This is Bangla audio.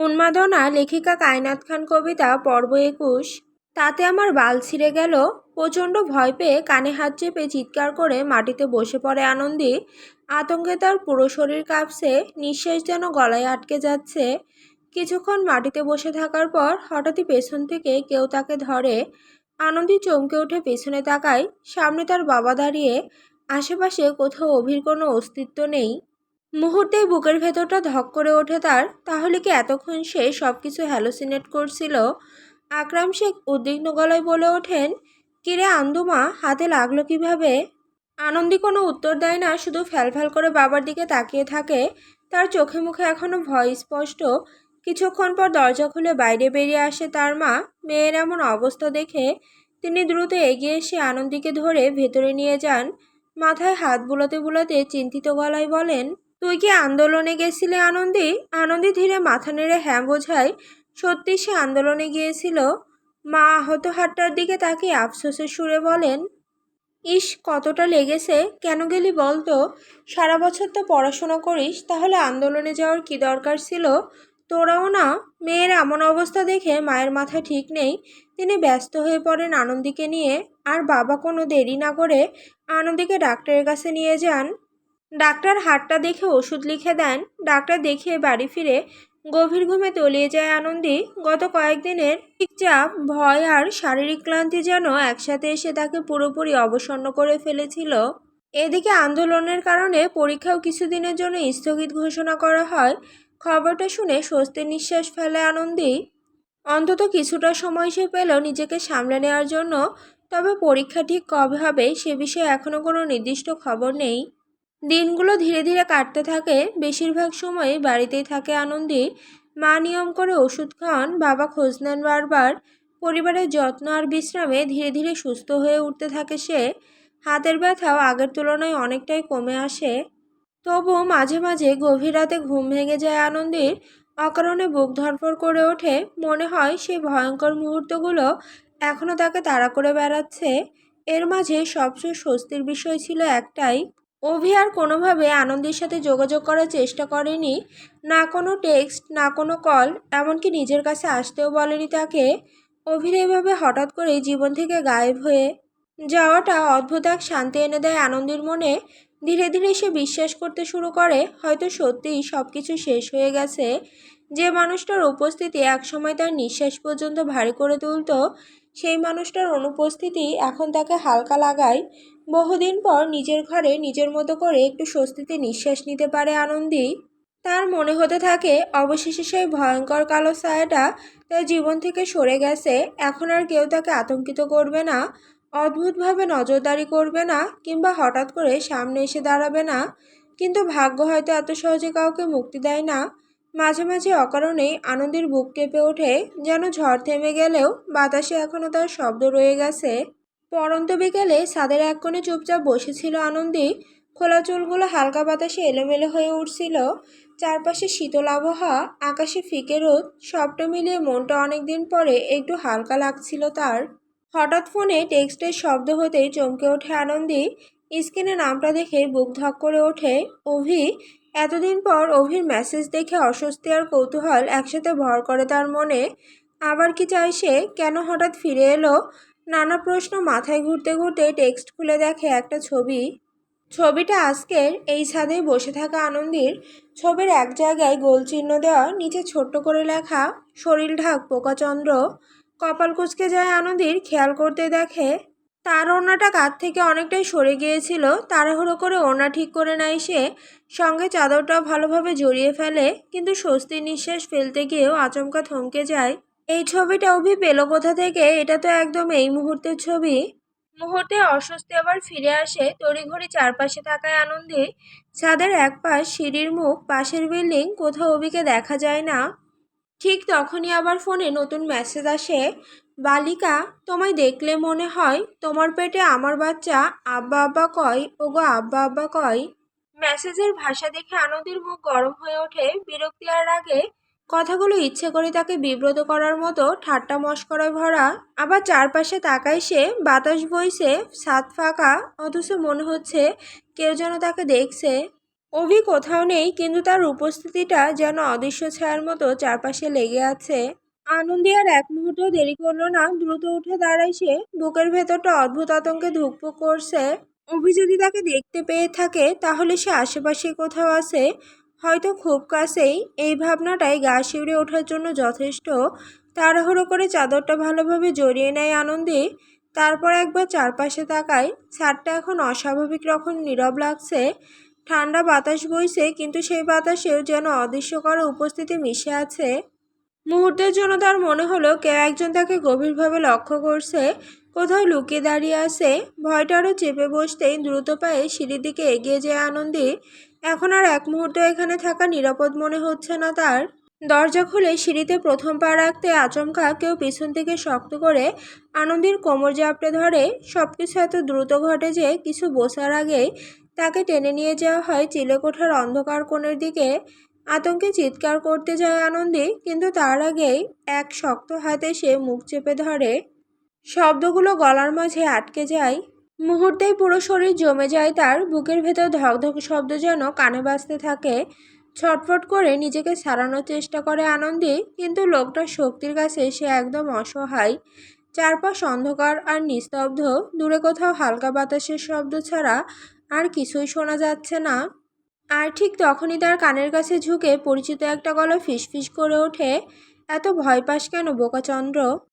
উন্মাদনা লেখিকা কায়নাত খান কবিতা পর্ব ২১। তাতে আমার বাল ছিঁড়ে গেল। প্রচণ্ড ভয় পেয়ে কানে হাত চেপে চিৎকার করে মাটিতে বসে পড়ে আনন্দী। আতঙ্কে তার পুরো শরীর কাঁপছে, নিঃশ্বাস যেন গলায় আটকে যাচ্ছে। কিছুক্ষণ মাটিতে বসে থাকার পর হঠাৎই পেছন থেকে কেউ তাকে ধরে। আনন্দী চমকে উঠে পেছনে তাকায়, সামনে তার বাবা দাঁড়িয়ে। আশেপাশে কোথাও অভির কোনো অস্তিত্ব নেই। মুহূর্তেই বুকের ভেতরটা ধক করে ওঠে তার। তাহলে কি এতক্ষণ সে সবকিছু হ্যালোসিনেট করছিল? আকরাম শেখ উদ্বিগ্ন গলায় বলে ওঠেন, কিরে আন্দুমা, হাতে লাগলো কিভাবে? আনন্দী কোনো উত্তর দেয় না, শুধু ফ্যালফ্যাল করে বাবার দিকে তাকিয়ে থাকে। তার চোখে মুখে এখনো ভয় স্পষ্ট। কিছুক্ষণ পর দরজা খুলে বাইরে বেরিয়ে আসে তার মা। মেয়ের এমন অবস্থা দেখে তিনি দ্রুত এগিয়ে এসে আনন্দীকে ধরে ভেতরে নিয়ে যান। মাথায় হাত বুলাতে বুলাতে চিন্তিত গলায় বলেন, তুই কি আন্দোলনে গেছিলে আনন্দী? আনন্দী ধীরে মাথা নেড়ে হ্যাঁ বোঝায়। সত্যি সে আন্দোলনে গিয়েছিল। মা আহত হাতটার দিকে তাকিয়ে আফসোসের সুরে বলেন, ইস, কতটা লেগেছে। কেন গেলি বলতো? সারা বছর তো পড়াশোনা করিস, তাহলে আন্দোলনে যাওয়ার কি দরকার ছিল? তোরাও না। মেয়ের এমন অবস্থা দেখে মায়ের মাথা ঠিক নেই। তিনি ব্যস্ত হয়ে পড়েন আনন্দীকে নিয়ে। আর বাবা কোনো দেরি না করে আনন্দীকে ডাক্তারের কাছে নিয়ে যান। ডাক্তার হাতটা দেখে ওষুধ লিখে দেন। ডাক্তার দেখিয়ে বাড়ি ফিরে গভীর ঘুমে তলিয়ে যায় আনন্দী। গত কয়েকদিনের চাপ, ভয় আর শারীরিক ক্লান্তি যেন একসাথে এসে তাকে পুরোপুরি অবসন্ন করে ফেলেছিল। এদিকে আন্দোলনের কারণে পরীক্ষাও কিছুদিনের জন্য স্থগিত ঘোষণা করা হয়। খবরটা শুনে স্বস্তির নিঃশ্বাস ফেলে আনন্দী। অন্তত কিছুটা সময় সে পেল নিজেকে সামলে নেওয়ার জন্য। তবে পরীক্ষা ঠিক কবে হবে সে বিষয়ে এখনো কোনো নির্দিষ্ট খবর নেই। দিনগুলো ধীরে ধীরে কাটতে থাকে। বেশিরভাগ সময়ই বাড়িতেই থাকে আনন্দী। মা নিয়ম করে ওষুধ খান, বাবা খোঁজ নেন বারবার। পরিবারের যত্ন আর বিশ্রামে ধীরে ধীরে সুস্থ হয়ে উঠতে থাকে সে। হাতের ব্যথাও আগের তুলনায় অনেকটাই কমে আসে। তবুও মাঝে মাঝে গভীর রাতে ঘুম ভেঙে যায় আনন্দীর। অকারণে বুক ধড়ফড় করে ওঠে। মনে হয় সেই ভয়ঙ্কর মুহূর্তগুলো এখনো তাকে তাড়া করে বেড়াচ্ছে। এর মাঝে সবচেয়ে স্বস্তির বিষয় ছিল একটাই, অভি আর কোনোভাবে আনন্দের সাথে যোগাযোগ করার চেষ্টা করেনি। না কোনো টেক্সট, না কোনো কল, এমনকি নিজের কাছে আসতেও বলেনি তাকে। অভির এভাবে হঠাৎ করেই জীবন থেকে গায়েব হয়ে যাওয়াটা অদ্ভুত এক শান্তি এনে দেয় আনন্দের মনে। ধীরে ধীরে সে বিশ্বাস করতে শুরু করে হয়তো সত্যিই সব কিছু শেষ হয়ে গেছে। যে মানুষটার উপস্থিতি একসময় তার নিঃশ্বাস পর্যন্ত ভারী করে তুলত, সেই মানুষটার অনুপস্থিতি এখন তাকে হালকা লাগায়। বহুদিন পর নিজের ঘরে নিজের মতো করে একটু স্বস্তিতে নিঃশ্বাস নিতে পারে আনন্দী। তার মনে হতে থাকে অবশেষে সেই ভয়ঙ্কর কালো ছায়াটা তার জীবন থেকে সরে গেছে। এখন আর কেউ তাকে আতঙ্কিত করবে না, অদ্ভুতভাবে নজরদারি করবে না, কিংবা হঠাৎ করে সামনে এসে দাঁড়াবে না। কিন্তু ভাগ্য হয়তো এত সহজে কাউকে মুক্তি দেয় না। মাঝে মাঝে অকারণেই আনন্দের বুক কেঁপে ওঠে, যেন ঝড় থেমে গেলেও বাতাসে এখনো তার শব্দ রয়ে গেছে। পরন্ত বিকেলে ছাদের এক কোণে চুপচাপ বসেছিল আনন্দী। খোলা চুলগুলো হালকা বাতাসে এলোমেলো হয়ে উঠছিল। চারপাশে শীতল আবহাওয়া, আকাশে ফিকে রোদ, সবটা মিলিয়ে মনটা অনেকদিন পরে একটু হালকা লাগছিল তার। হঠাৎ ফোনে টেক্সটের শব্দ হতেই চমকে ওঠে আনন্দী। স্ক্রিনে নামটা দেখে বুক ধক করে ওঠে। অভি। এতদিন পর অভির মেসেজ দেখে অস্বস্তি আর কৌতূহল একসাথে ভর করে তার মনে। আবার কি চাই সে? কেন হঠাৎ ফিরে এলো? নানা প্রশ্ন মাথায় ঘুরতে ঘুরতে টেক্সট খুলে দেখে একটা ছবি। ছবিটা আজকের এই ছাদেই বসে থাকা আনন্দীর। ছবির এক জায়গায় গোল চিহ্ন দেওয়া, নিচে ছোট্ট করে লেখা, শরীর ঢাক পোকাচন্দ্র। কপাল কুঁচকে যায় আনন্দীর খেয়াল করতে দেখে তার ওড়নাটা কাঁধ থেকে অনেকটাই সরে গিয়েছিল। তাড়াহুড়ো করে ওড়না ঠিক করে নেয় সে, সঙ্গে চাদরটাও ভালোভাবে জড়িয়ে ফেলে। কিন্তু স্বস্তির নিঃশ্বাস ফেলতে গিয়েও আচমকা থমকে যায়। এই ছবিটা অভি পেল কোথা থেকে? এটা তো একদম এই মুহূর্তের ছবি। মুহূর্তে অস্বস্তি আবার ফিরে আসে। তড়িঘড়ি চারপাশে তাকায় আনন্দে। ছাদের এক পাশ সিঁড়ির মুখ, পাশের বিল্ডিং, কোথাও অভিকে দেখা যায় না। ঠিক তখনই আবার ফোনে নতুন মেসেজ আসে, বালিকা, তোমায় দেখলে মনে হয় তোমার পেটে আমার বাচ্চা আব্বা আব্বা কয়, ওগো আব্বা আব্বা কয়। মেসেজের ভাষা দেখে আনন্দের মুখ গরম হয়ে ওঠে, বিরক্তি আর রাগে। কথাগুলো ইচ্ছে করে তাকে বিব্রত করার মতো, ঠাট্টা মশকরায় ভরা। আবার চারপাশে তাকায় সে, বাতাস বইছে, ছাদ ফাঁকা, অথচ মনে হচ্ছে কেউ যেন তাকে দেখছে। অভি কোথাও নেই, কিন্তু তার উপস্থিতিটা যেন অদৃশ্য ছায়ার মতো চারপাশে লেগে আছে। আনন্দী আর এক মুহূর্ত দেরি করলো না, দ্রুত উঠে দাঁড়ায় সে। বুকের ভেতরটা অদ্ভুত আতঙ্কে ধুকপুক করছে। অভি যদি তাকে দেখতে পেয়ে থাকে তাহলে সে আশেপাশে কোথাও আছে, হয়তো খুব কাছেই। এই ভাবনাটাই গা শিউরে ওঠার জন্য যথেষ্ট। তাড়াহুড়ো করে চাদরটা ভালোভাবে জড়িয়ে নেয় আনন্দী। তারপর একবার চারপাশে তাকায়। ছাদটা এখন অস্বাভাবিক রকম নীরব লাগছে। ঠান্ডা বাতাস বইছে, কিন্তু সেই বাতাসেও যেন অদৃশ্য কারো উপস্থিতি মিশে আছে। মুহূর্তের জন্য তার মনে হলো কেউ একজন তাকে গভীরভাবে লক্ষ্য করছে, কোথাও লুকিয়ে দাঁড়িয়ে আছে। ভয়টা আরও চেপে বসতেই দ্রুত পায়ে সিঁড়ির দিকে এগিয়ে যায় আনন্দী। এখন আর এক মুহূর্ত এখানে থাকা নিরাপদ মনে হচ্ছে না তার। দরজা খুলে সিঁড়িতে প্রথম পা রাখতে আচমকা কেউ পিছন থেকে শক্ত করে আনন্দীর কোমর জাপটে ধরে। সবকিছু এত দ্রুত ঘটে যে কিছু বোঝার আগেই তাকে টেনে নিয়ে যাওয়া হয় চিলেকোঠার অন্ধকার কোণের দিকে। আতঙ্কে চিৎকার করতে যায় আনন্দী, কিন্তু তার আগেই এক শক্ত হাতে সে মুখ চেপে ধরে। শব্দগুলো গলার মাঝে আটকে যায়। মুহূর্তেই পুরো শরীর জমে যায় তার। বুকের ভেতর ধকধক শব্দ যেন কানে বাজতে থাকে। ছটফট করে নিজেকে ছাড়ানোর চেষ্টা করে আনন্দী, কিন্তু লোকটার শক্তির কাছে সে একদম অসহায়। চারপাশ অন্ধকার আর নিস্তব্ধ। দূরে কোথাও হালকা বাতাসের শব্দ ছাড়া আর কিছুই শোনা যাচ্ছে না। আর ঠিক তখনই তার কানের কাছে ঝুঁকে পরিচিত একটা গলা ফিসফিস করে ওঠে, এত ভয় পাস কেন বোকাচন্দ্র?